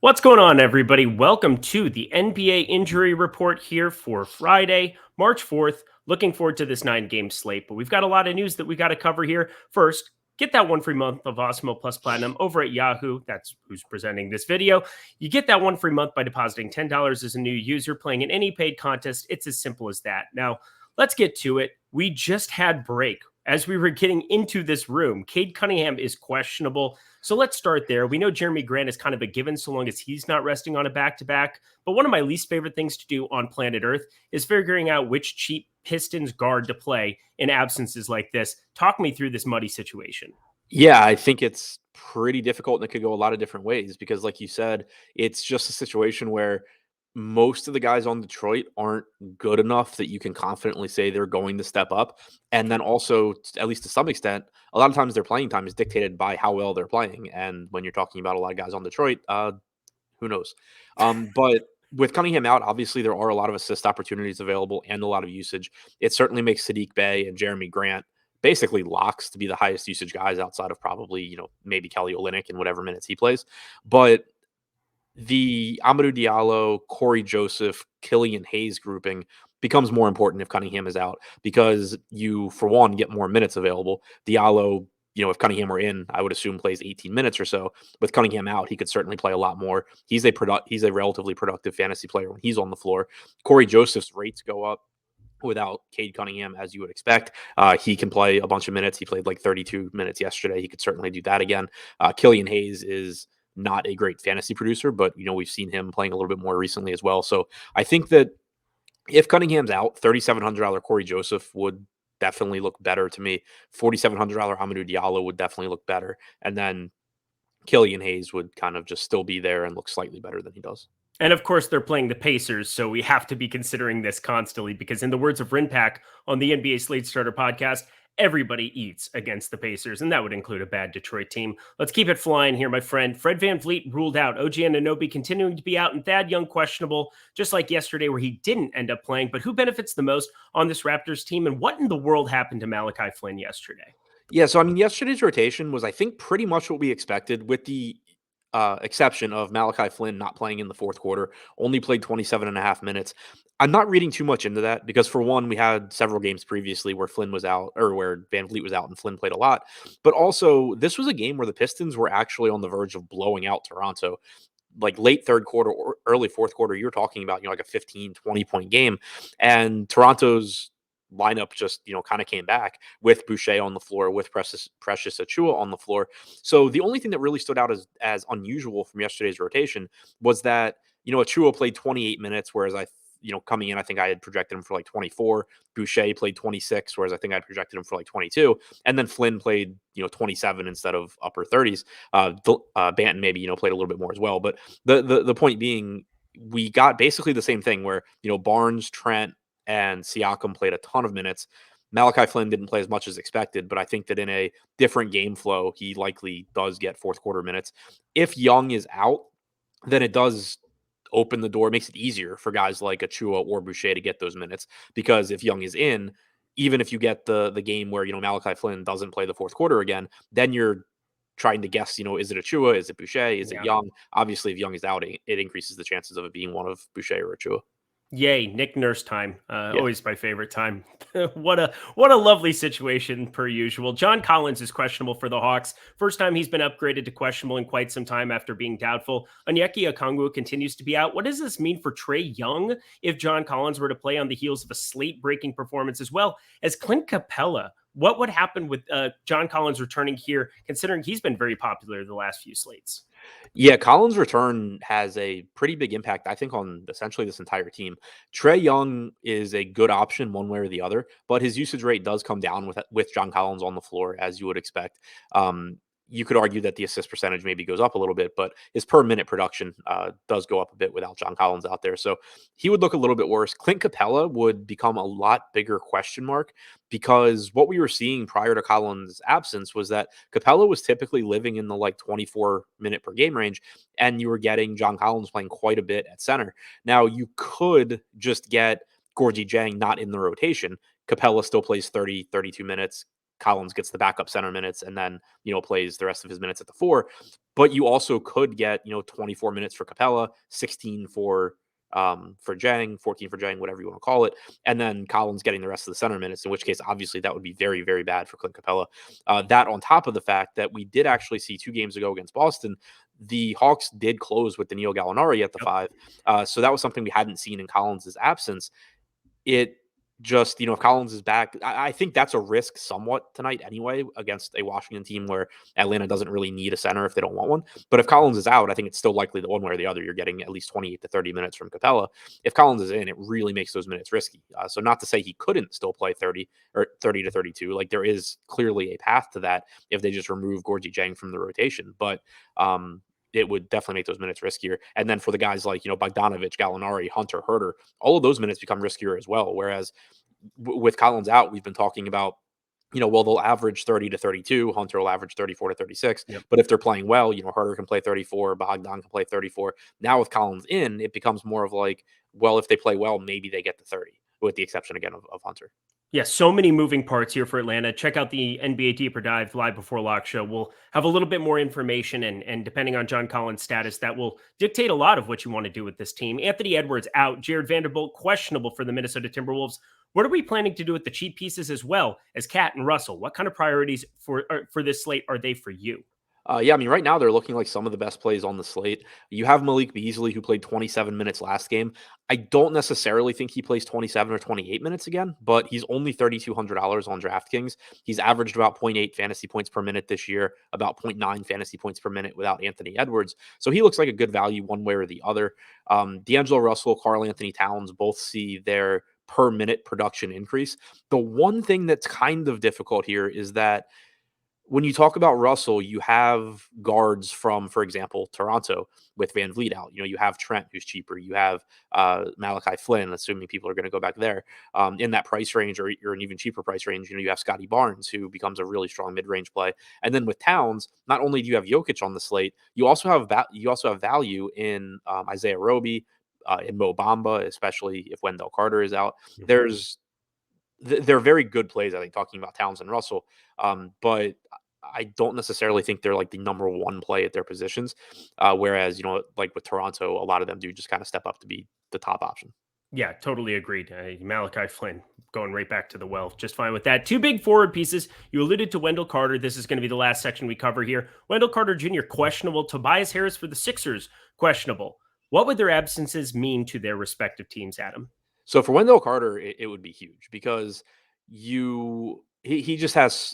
What's going on, everybody? Welcome to the NBA injury report here for Friday, March 4th. Looking forward to this 9-game slate, but we've got a lot of news that we got to cover here. First, get that one free month of Awesemo Plus Platinum over at Yahoo. That's who's presenting this video. You get that one free month by depositing $10 as a new user playing in any paid contest. It's as simple as that. Now, let's get to it. We just had break. As we were getting into this room, Cade Cunningham is questionable. So let's start there. We know Jeremy Grant is kind of a given so long as he's not resting on a back-to-back. But one of my least favorite things to do on planet Earth is figuring out which cheap Pistons guard to play in absences like this. Talk me through this muddy situation. Yeah, I think it's pretty difficult and it could go a lot of different ways because, like you said, it's just a situation where most of the guys on Detroit aren't good enough that you can confidently say they're going to step up. And then also, at least to some extent, a lot of times their playing time is dictated by how well they're playing. And when you're talking about a lot of guys on Detroit, who knows? But with Cunningham out, obviously there are a lot of assist opportunities available and a lot of usage. It certainly makes Sadiq Bey and Jeremy Grant basically locks to be the highest usage guys outside of probably, maybe Kelly Olynyk in whatever minutes he plays. But the Amadou Diallo, Corey Joseph, Killian Hayes grouping becomes more important if Cunningham is out because you, for one, get more minutes available. Diallo, if Cunningham were in, I would assume plays 18 minutes or so. With Cunningham out, he could certainly play a lot more. He's a relatively productive fantasy player when he's on the floor. Corey Joseph's rates go up without Cade Cunningham, as you would expect. He can play a bunch of minutes. He played like 32 minutes yesterday. He could certainly do that again. Killian Hayes is not a great fantasy producer, but we've seen him playing a little bit more recently as well. So I think that if Cunningham's out, $3,700 Corey Joseph would definitely look better to me. $4,700 Amadou Diallo would definitely look better. And then Killian Hayes would kind of just still be there and look slightly better than he does. And of course, they're playing the Pacers, so we have to be considering this constantly because, in the words of Rinpack on the NBA Slate Starter podcast, everybody eats against the Pacers, and that would include a bad Detroit team. Let's keep it flying here, my friend. Fred VanVleet ruled out. OG Anunoby continuing to be out, and Thad Young questionable, just like yesterday where he didn't end up playing. But who benefits the most on this Raptors team, and what in the world happened to Malachi Flynn yesterday? Yeah, so I mean, yesterday's rotation was, I think, pretty much what we expected, with the exception of Malachi Flynn not playing in the fourth quarter, only played 27 and a half minutes. I'm not reading too much into that because, for one, we had several games previously where Flynn was out or where VanVleet was out and Flynn played a lot. But also, this was a game where the Pistons were actually on the verge of blowing out Toronto. Like late third quarter or early fourth quarter, you're talking about, like a 15, 20-point game. And Toronto's lineup just, kind of came back with Boucher on the floor, with Precious Achiuwa on the floor. So the only thing that really stood out as unusual from yesterday's rotation was that, Achiuwa played 28 minutes, whereas coming in, I think I had projected him for like 24. Boucher played 26, whereas I think I had projected him for like 22. And then Flynn played, 27 instead of upper 30s. Banton maybe, played a little bit more as well. But the point being, we got basically the same thing where, Barnes, Trent, and Siakam played a ton of minutes. Malachi Flynn didn't play as much as expected, but I think that in a different game flow, he likely does get fourth quarter minutes. If Young is out, then it does open the door, makes it easier for guys like Achiuwa or Boucher to get those minutes, because if Young is in, even if you get the game where, Malachi Flynn doesn't play the fourth quarter again, then you're trying to guess, is it Achiuwa? Is it Boucher? Is it Young? Obviously, if Young is out, it increases the chances of it being one of Boucher or Achiuwa. Yay, Nick Nurse time. Yeah. Always my favorite time. what a lovely situation per usual. John Collins is questionable for the Hawks. First time he's been upgraded to questionable in quite some time after being doubtful. Onyeka Okongwu continues to be out. What does this mean for Trae Young if John Collins were to play on the heels of a slate-breaking performance, as well as Clint Capella? What would happen with John Collins returning here, considering he's been very popular the last few slates? Yeah, Collins' return has a pretty big impact, I think, on essentially this entire team. Trae Young is a good option one way or the other, but his usage rate does come down with John Collins on the floor, as you would expect. You could argue that the assist percentage maybe goes up a little bit, but his per minute production does go up a bit without John Collins out there. So he would look a little bit worse. Clint Capella would become a lot bigger question mark, because what we were seeing prior to Collins' absence was that Capella was typically living in the like 24-minute per game range, and you were getting John Collins playing quite a bit at center. Now, you could just get Gorgie Jang not in the rotation. Capella still plays 30, 32 minutes. Collins gets the backup center minutes and then, plays the rest of his minutes at the 4. But you also could get, 24 minutes for Capella, 16 for Jang, 14 for Jang, whatever you want to call it. And then Collins getting the rest of the center minutes, in which case, obviously, that would be very, very bad for Clint Capella. That on top of the fact that we did actually see 2 games ago against Boston, the Hawks did close with Danilo Gallinari at the 5. So that was something we hadn't seen in Collins' absence. It just, if Collins is back, I think that's a risk somewhat tonight anyway against a Washington team where Atlanta doesn't really need a center if they don't want one. But if Collins is out, I think it's still likely that one way or the other, you're getting at least 28 to 30 minutes from Capella. If Collins is in, it really makes those minutes risky. So not to say he couldn't still play 30 or 30 to 32. Like there is clearly a path to that if they just remove Gorgie Jang from the rotation. But it would definitely make those minutes riskier. And then for the guys like, Bogdanovic, Gallinari, Hunter, Herter, all of those minutes become riskier as well. Whereas with Collins out, we've been talking about, they'll average 30 to 32. Hunter will average 34 to 36. Yep. But if they're playing well, Herter can play 34, Bogdan can play 34. Now with Collins in, it becomes more of like, well, if they play well, maybe they get to 30, with the exception again of Hunter. Yeah, so many moving parts here for Atlanta. Check out the NBA Deeper Dive live before lock show. We'll have a little bit more information, and depending on John Collins' status, that will dictate a lot of what you want to do with this team. Anthony Edwards out, Jared Vanderbilt questionable for the Minnesota Timberwolves. What are we planning to do with the cheap pieces as well as Cat and Russell? What kind of priorities for this slate are they for you? Right now they're looking like some of the best plays on the slate. You have Malik Beasley, who played 27 minutes last game. I don't necessarily think he plays 27 or 28 minutes again, but he's only $3,200 on DraftKings. He's averaged about 0.8 fantasy points per minute this year, about 0.9 fantasy points per minute without Anthony Edwards. So he looks like a good value one way or the other. D'Angelo Russell, Karl Anthony Towns both see their per minute production increase. The one thing that's kind of difficult here is that when you talk about Russell, you have guards from, for example, Toronto with VanVleet out. You have Trent, who's cheaper. You have Malachi Flynn, assuming people are going to go back there in that price range, or an even cheaper price range. You have Scotty Barnes, who becomes a really strong mid-range play. And then with Towns, not only do you have Jokic on the slate, you also have value in Isaiah Roby, in Mo Bamba, especially if Wendell Carter is out. Mm-hmm. They're very good plays, I think, talking about Towns and Russell. But I don't necessarily think they're like the number one play at their positions. Whereas, like with Toronto, a lot of them do just kind of step up to be the top option. Yeah, totally agreed. Malachi Flynn going right back to the well. Just fine with that. 2 big forward pieces. You alluded to Wendell Carter. This is going to be the last section we cover here. Wendell Carter Jr. questionable. Tobias Harris for the Sixers questionable. What would their absences mean to their respective teams, Adam? So for Wendell Carter, it would be huge because he impacts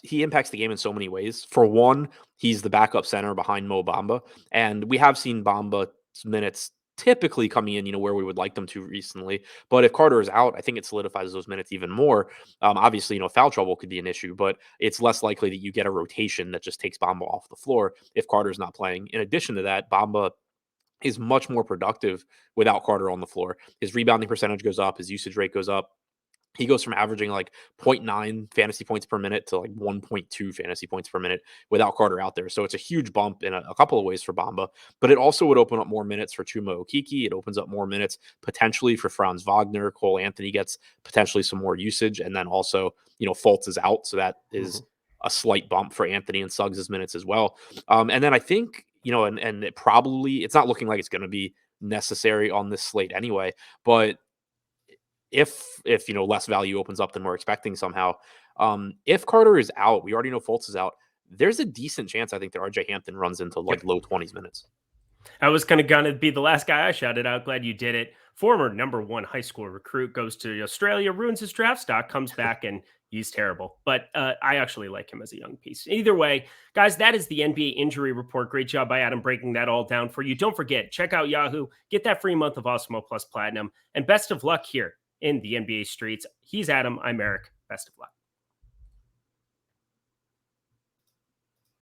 the game in so many ways. For one, he's the backup center behind Mo Bamba, and we have seen Bamba's minutes typically coming in, where we would like them to recently. But if Carter is out, I think it solidifies those minutes even more. Obviously, foul trouble could be an issue, but it's less likely that you get a rotation that just takes Bamba off the floor if Carter's not playing. In addition to that, Bamba is much more productive without Carter on the floor. His rebounding percentage goes up, his usage rate goes up. He goes from averaging like 0.9 fantasy points per minute to like 1.2 fantasy points per minute without Carter out there. So it's a huge bump in a couple of ways for Bamba, but it also would open up more minutes for Chuma Okeke. It opens up more minutes potentially for Franz Wagner. Cole Anthony gets potentially some more usage. And then also, Fultz is out. So that is a slight bump for Anthony and Suggs' minutes as well. And then I think, and it's not looking like it's going to be necessary on this slate anyway, but if less value opens up than we're expecting somehow, if Carter is out, we already know Fultz is out. There's a decent chance I think that RJ Hampton runs into like low 20s minutes. I was kind of going to be the last guy I shouted out. Glad you did it. Former number 1 high school recruit goes to Australia, ruins his draft stock, comes back, and he's terrible. But I actually like him as a young piece. Either way, guys, that is the NBA injury report. Great job by Adam breaking that all down for you. Don't forget, check out Yahoo. Get that free month of Awesemo Plus Platinum. And best of luck here in the NBA streets. He's Adam. I'm Eric. Best of luck.